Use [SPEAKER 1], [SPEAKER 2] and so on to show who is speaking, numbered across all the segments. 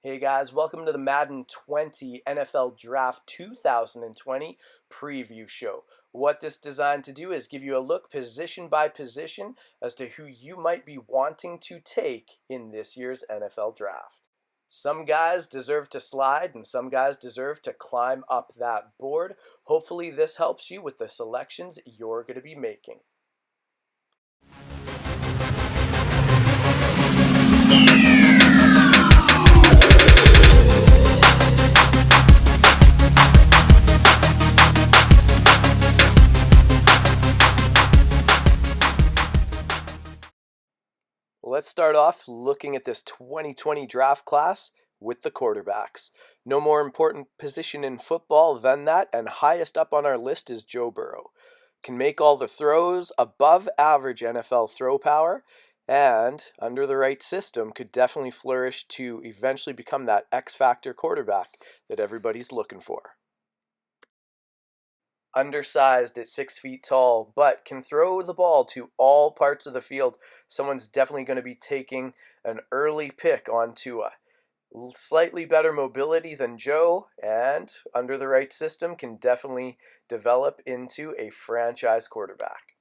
[SPEAKER 1] Hey guys, welcome to the Madden 20 NFL Draft 2020 preview show. What this is designed to do is give you a look position by position as to who you might be wanting to take in this year's NFL Draft. Some guys deserve to slide and some guys deserve to climb up that board. Hopefully this helps you with the selections you're going to be making. Let's start off looking at this 2020 draft class with the quarterbacks. No more important position in football than that, and highest up on our list is Joe Burrow. Can make all the throws, above average NFL throw power, and under the right system could definitely flourish to eventually become that X factor quarterback that everybody's looking for. Undersized at 6 feet tall, but can throw the ball to all parts of the field. Someone's definitely going to be taking an early pick on Tua. Slightly better mobility than Joe, and under the right system can definitely develop into a franchise quarterback.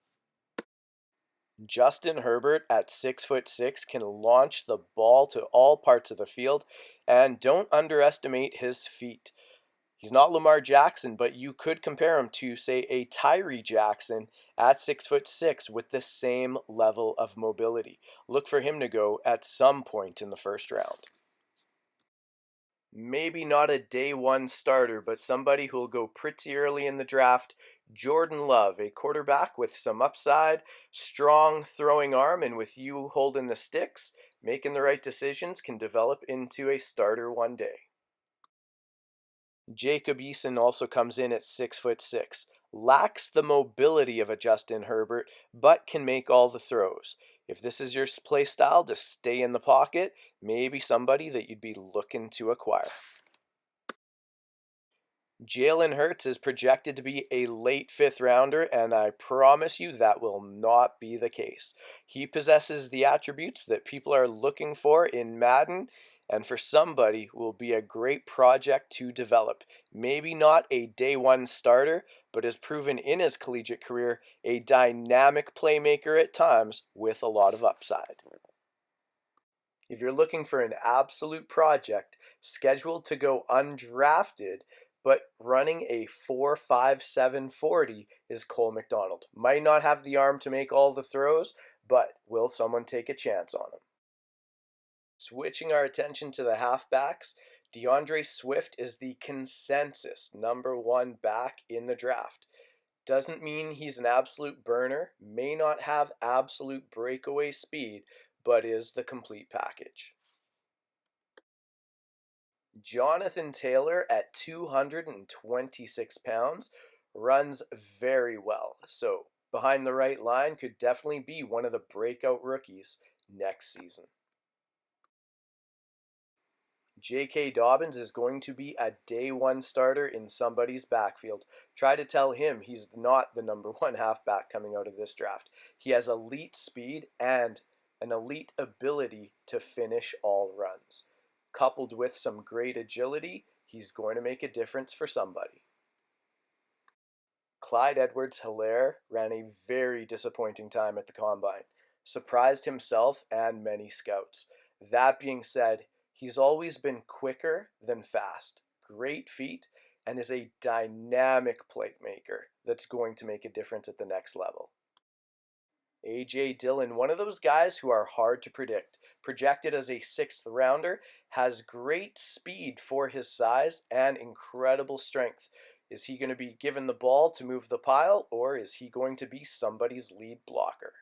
[SPEAKER 1] Justin Herbert at 6'6" can launch the ball to all parts of the field, and don't underestimate his feet. He's not Lamar Jackson, but you could compare him to, say, a Tyree Jackson at 6'6" with the same level of mobility. Look for him to go at some point in the first round. Maybe not a day one starter, but somebody who'll go pretty early in the draft. Jordan Love, a quarterback with some upside, strong throwing arm, and with you holding the sticks, making the right decisions can develop into a starter one day. Jacob Eason also comes in at 6'6". Lacks the mobility of a Justin Herbert, but can make all the throws. If this is your play style to stay in the pocket, maybe somebody that you'd be looking to acquire. Jalen Hurts is projected to be a late fifth rounder, and I promise you that will not be the case. He possesses the attributes that people are looking for in Madden, and for somebody will be a great project to develop. Maybe not a day one starter, but has proven in his collegiate career a dynamic playmaker at times with a lot of upside. If you're looking for an absolute project scheduled to go undrafted, but running a 4.57 40 is Cole McDonald. Might not have the arm to make all the throws, but will someone take a chance on him? Switching our attention to the halfbacks, DeAndre Swift is the consensus #1 back in the draft. Doesn't mean he's an absolute burner, may not have absolute breakaway speed, but is the complete package. Jonathan Taylor at 226 pounds runs very well, so behind the right line could definitely be one of the breakout rookies next season. J.K. Dobbins is going to be a day one starter in somebody's backfield. Try to tell him he's not the #1 halfback coming out of this draft. He has elite speed and an elite ability to finish all runs. Coupled with some great agility, he's going to make a difference for somebody. Clyde Edwards-Helaire ran a very disappointing time at the Combine. Surprised himself and many scouts. That being said, he's always been quicker than fast, great feet, and is a dynamic playmaker that's going to make a difference at the next level. A.J. Dillon, one of those guys who are hard to predict. Projected as a 6th rounder, has great speed for his size and incredible strength. Is he going to be given the ball to move the pile, or is he going to be somebody's lead blocker?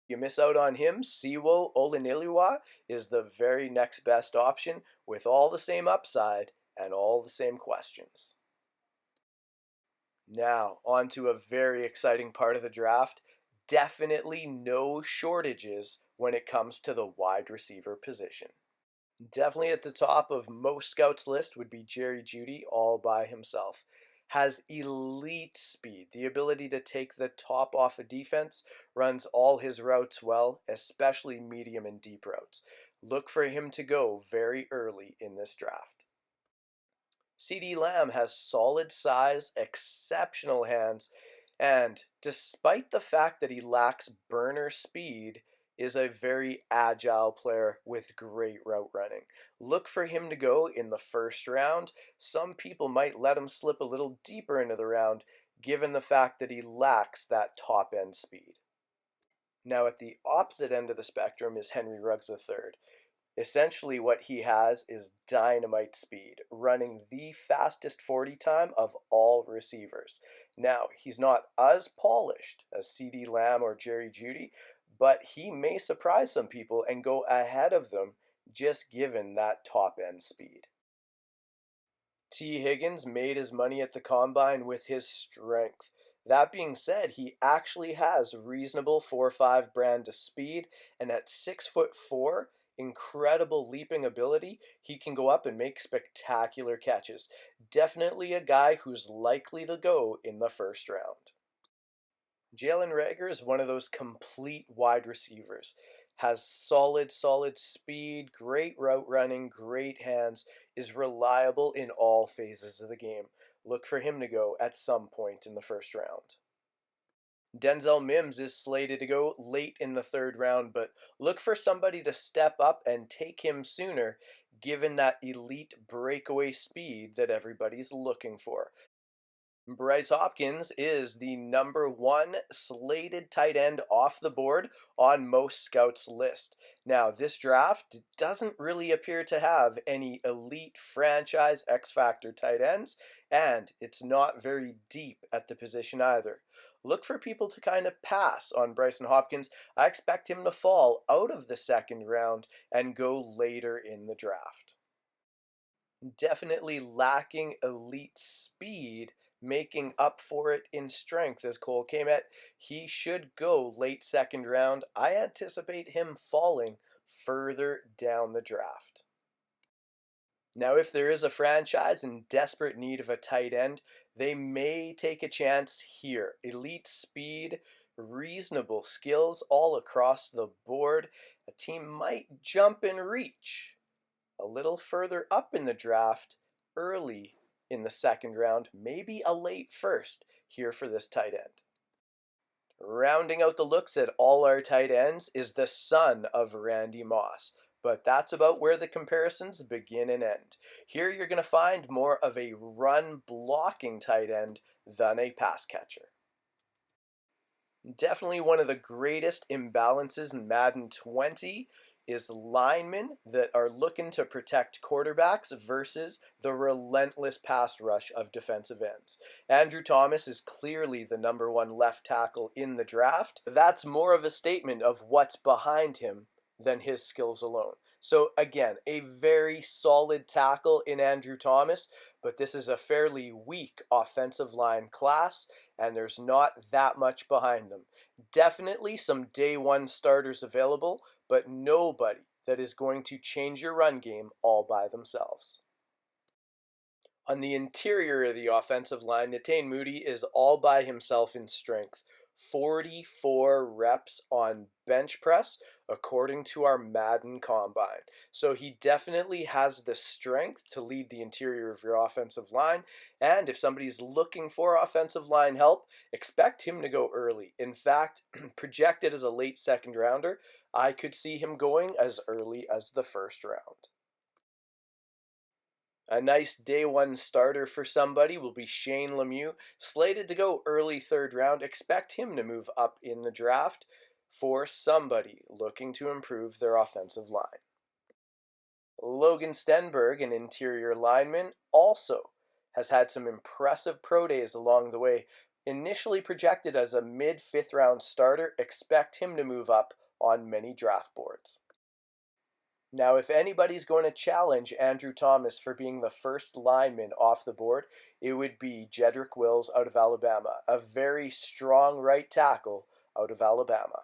[SPEAKER 1] You miss out on him, Siwo Oleniliwa is the very next best option with all the same upside and all the same questions. Now, on to a very exciting part of the draft. Definitely no shortages when it comes to the wide receiver position. Definitely at the top of most scouts' list would be Jerry Jeudy all by himself. Has elite speed, the ability to take the top off a defense, runs all his routes well, especially medium and deep routes. Look for him to go very early in this draft. CeeDee Lamb has solid size, exceptional hands, and despite the fact that he lacks burner speed, is a very agile player with great route running. Look for him to go in the first round. Some people might let him slip a little deeper into the round, given the fact that he lacks that top end speed. Now, at the opposite end of the spectrum is Henry Ruggs III. Essentially, what he has is dynamite speed, running the fastest 40 time of all receivers. Now, he's not as polished as CeeDee Lamb or Jerry Jeudy, but he may surprise some people and go ahead of them just given that top end speed. T. Higgins made his money at the combine with his strength. That being said, he actually has reasonable 4.5 brand to speed, and at 6'4", incredible leaping ability, he can go up and make spectacular catches. Definitely a guy who's likely to go in the first round. Jalen Reagor is one of those complete wide receivers. Has solid speed, great route running, great hands, is reliable in all phases of the game. Look for him to go at some point in the first round. Denzel Mims is slated to go late in the third round, but look for somebody to step up and take him sooner, given that elite breakaway speed that everybody's looking for. Bryce Hopkins is the #1 slated tight end off the board on most scouts' list. Now, this draft doesn't really appear to have any elite franchise X Factor tight ends, and it's not very deep at the position either. Look for people to kind of pass on Bryson Hopkins. I expect him to fall out of the second round and go later in the draft. Definitely lacking elite speed, making up for it in strength as Cole Kmet. He should go late second round. I anticipate him falling further down the draft. Now, if there is a franchise in desperate need of a tight end, they may take a chance here. Elite speed, reasonable skills all across the board. A team might jump and reach a little further up in the draft, early in the second round, maybe a late first here for this tight end. Rounding out the looks at all our tight ends is the son of Randy Moss, but that's about where the comparisons begin and end. Here you're going to find more of a run blocking tight end than a pass catcher. Definitely one of the greatest imbalances in Madden 20 is linemen that are looking to protect quarterbacks versus the relentless pass rush of defensive ends. Andrew Thomas is clearly the #1 left tackle in the draft. That's more of a statement of what's behind him than his skills alone. So again, a very solid tackle in Andrew Thomas, but this is a fairly weak offensive line class, and there's not that much behind them. Definitely some day one starters available, but nobody that is going to change your run game all by themselves. On the interior of the offensive line, Netane Moody is all by himself in strength. 44 reps on bench press, according to our Madden combine. So he definitely has the strength to lead the interior of your offensive line. And if somebody's looking for offensive line help, expect him to go early. In fact, projected as a late second rounder, I could see him going as early as the first round. A nice day one starter for somebody will be Shane Lemieux, slated to go early third round. Expect him to move up in the draft for somebody looking to improve their offensive line. Logan Stenberg, an interior lineman, also has had some impressive pro days along the way. Initially projected as a mid-fifth round starter, expect him to move up on many draft boards. Now, if anybody's going to challenge Andrew Thomas for being the first lineman off the board, it would be Jedrick Wills out of Alabama, a very strong right tackle out of Alabama.